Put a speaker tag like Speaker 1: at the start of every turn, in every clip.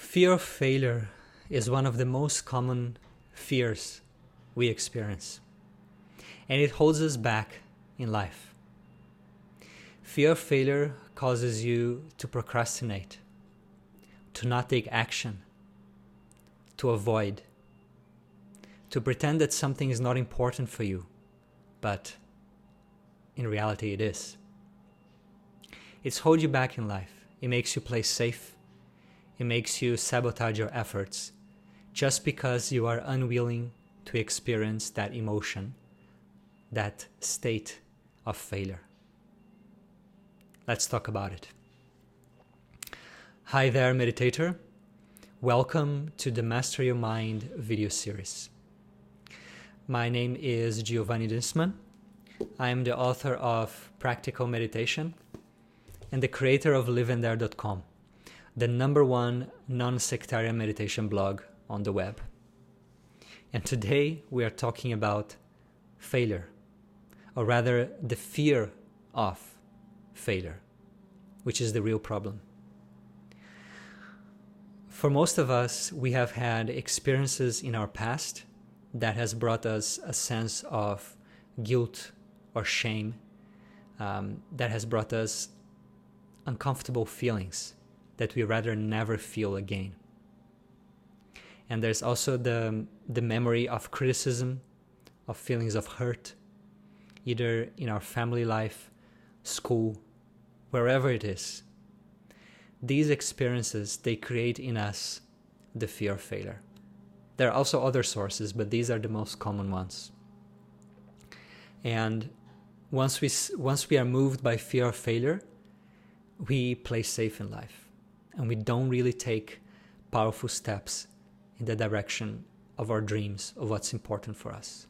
Speaker 1: Fear of failure is one of the most common fears we experience, and it holds us back in life. Fear of failure causes you to procrastinate, to not take action, to avoid, to pretend that something is not important for you, but in reality it is. It's holds you back in life. It makes you play safe. It makes you sabotage your efforts just because you are unwilling to experience that emotion, that state of failure. Let's talk about it. Hi there, meditator. Welcome to the Master Your Mind video series. My name is Giovanni Dinsman. I am the author of Practical Meditation and the creator of liveinthare.com, the #1 non-sectarian meditation blog on the web. And today we are talking about failure, or rather the fear of failure, which is the real problem. For most of us, we have had experiences in our past that has brought us a sense of guilt or shame, that has brought us uncomfortable feelings that we rather never feel again. And there's also the memory of criticism, of feelings of hurt, either in our family life, school, wherever it is. These experiences, they create in us the fear of failure. There are also other sources, but these are the most common ones. And once we are moved by fear of failure, we play safe in life, and we don't really take powerful steps in the direction of our dreams, of what's important for us.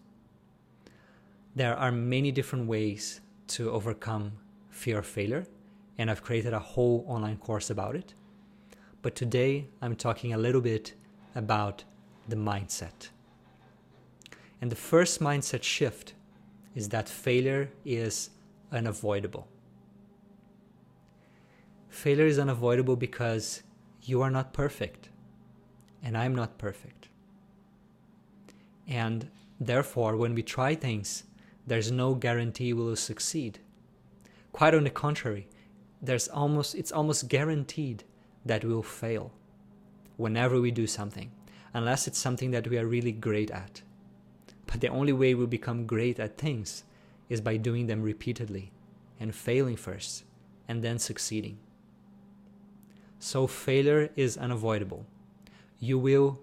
Speaker 1: There are many different ways to overcome fear of failure, and I've created a whole online course about it. But today I'm talking a little bit about the mindset. And the first mindset shift is that failure is unavoidable. Failure is unavoidable because you are not perfect, and I'm not perfect. And therefore, when we try things, there's no guarantee we will succeed. Quite on the contrary, it's almost guaranteed that we will fail whenever we do something, unless it's something that we are really great at. But the only way we become great at things is by doing them repeatedly and failing first and then succeeding. So failure is unavoidable. You will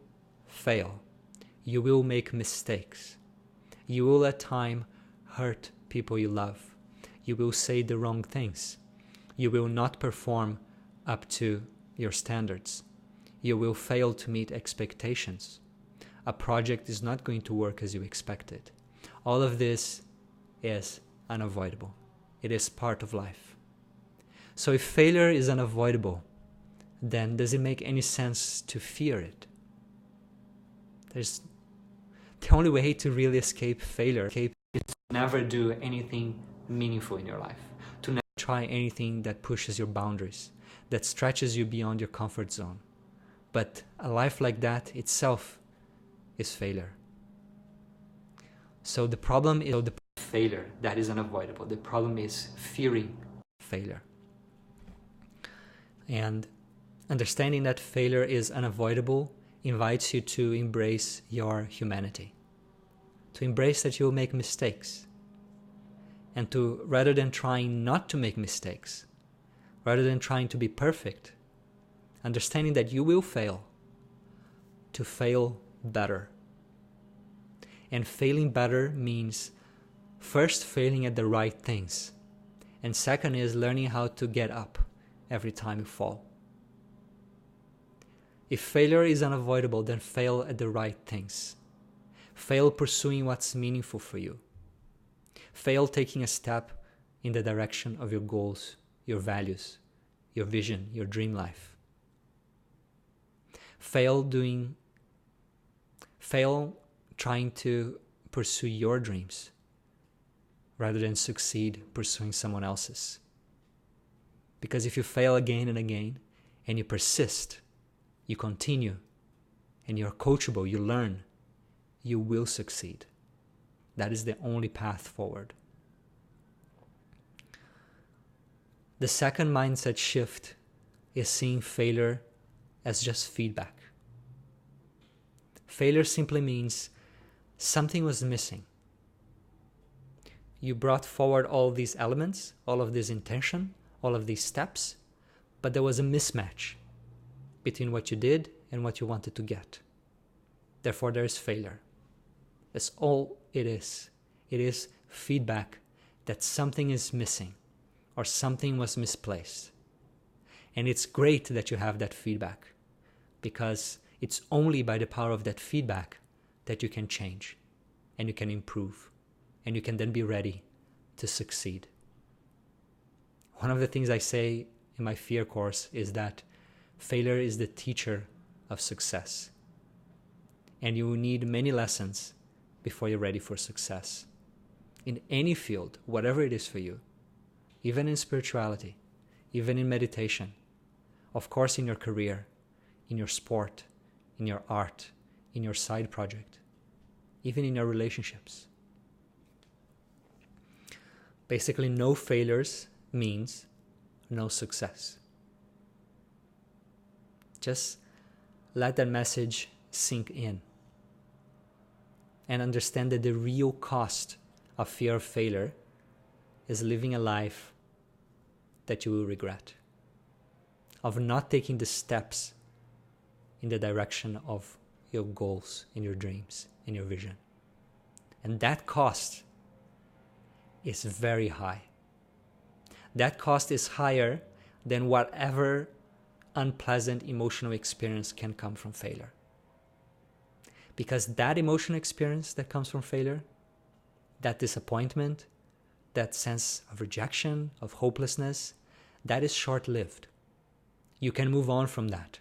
Speaker 1: fail. You will make mistakes. You will at times hurt people you love. You will say the wrong things. You will not perform up to your standards. You will fail to meet expectations. A project is not going to work as you expected. All of this is unavoidable. It is part of life. So if failure is unavoidable, then does it make any sense to fear it? The only way to really escape failure is to never do anything meaningful in your life, to never try anything that pushes your boundaries, that stretches you beyond your comfort zone. But a life like that itself is failure. So the problem is the failure that is unavoidable. The problem is fearing failure. And understanding that failure is unavoidable invites you to embrace your humanity, to embrace that you will make mistakes, and to, rather than trying not to make mistakes, rather than trying to be perfect, understanding that you will fail, to fail better. And failing better means first failing at the right things, and second is learning how to get up every time you fall. If failure is unavoidable, then fail at the right things. Fail pursuing what's meaningful for you. Fail taking a step in the direction of your goals, your values, your vision, your dream life. Fail trying to pursue your dreams rather than succeed pursuing someone else's. Because if you fail again and again and you persist, you continue, and you're coachable, you learn, you will succeed. That is the only path forward. The second mindset shift is seeing failure as just feedback. Failure simply means something was missing. You brought forward all these elements, all of this intention, all of these steps, but there was a mismatch between what you did and what you wanted to get. Therefore, there is failure. That's all it is. It is feedback that something is missing or something was misplaced. And it's great that you have that feedback, because it's only by the power of that feedback that you can change and you can improve and you can then be ready to succeed. One of the things I say in my fear course is that failure is the teacher of success. And you need many lessons before you're ready for success. In any field, whatever it is for you, even in spirituality, even in meditation, of course in your career, in your sport, in your art, in your side project, even in your relationships. Basically, no failures means no success. Just let that message sink in and understand that the real cost of fear of failure is living a life that you will regret, of not taking the steps in the direction of your goals and your dreams and your vision. And that cost is very high. That cost is higher than whatever unpleasant emotional experience can come from failure. Because that emotional experience that comes from failure, that disappointment, that sense of rejection, of hopelessness, that is short-lived. You can move on from that.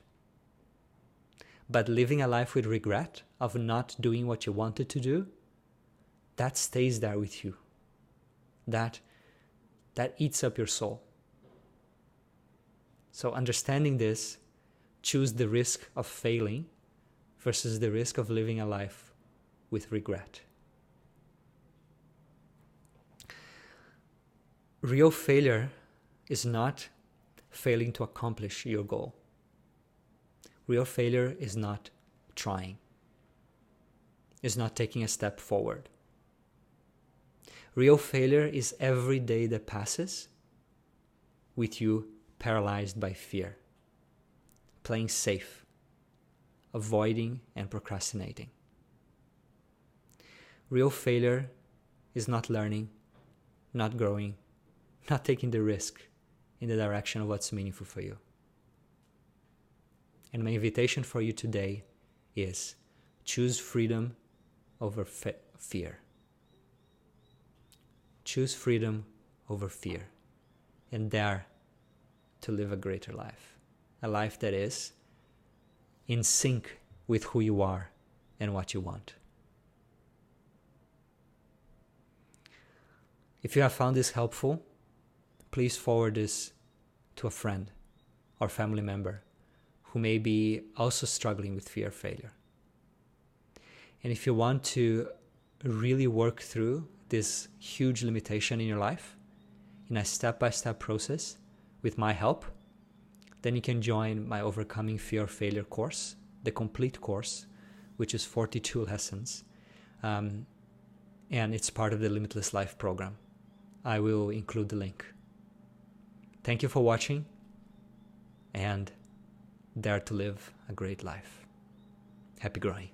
Speaker 1: But living a life with regret of not doing what you wanted to do, that stays there with you. That eats up your soul. So understanding this, choose the risk of failing versus the risk of living a life with regret. Real failure is not failing to accomplish your goal. Real failure is not trying. Is not taking a step forward. Real failure is every day that passes with you paralyzed by fear, playing safe, avoiding and procrastinating. Real failure is not learning, not growing, not taking the risk in the direction of what's meaningful for you. And my invitation for you today is choose freedom over fear. Choose freedom over fear and dare to live a greater life. A life that is in sync with who you are and what you want. If you have found this helpful, please forward this to a friend or family member who may be also struggling with fear of failure. And if you want to really work through this huge limitation in your life in a step-by-step process with my help, then you can join my Overcoming Fear of Failure course, the complete course, which is 42 lessons. And it's part of the Limitless Life program. I will include the link. Thank you for watching, and dare to live a great life. Happy growing.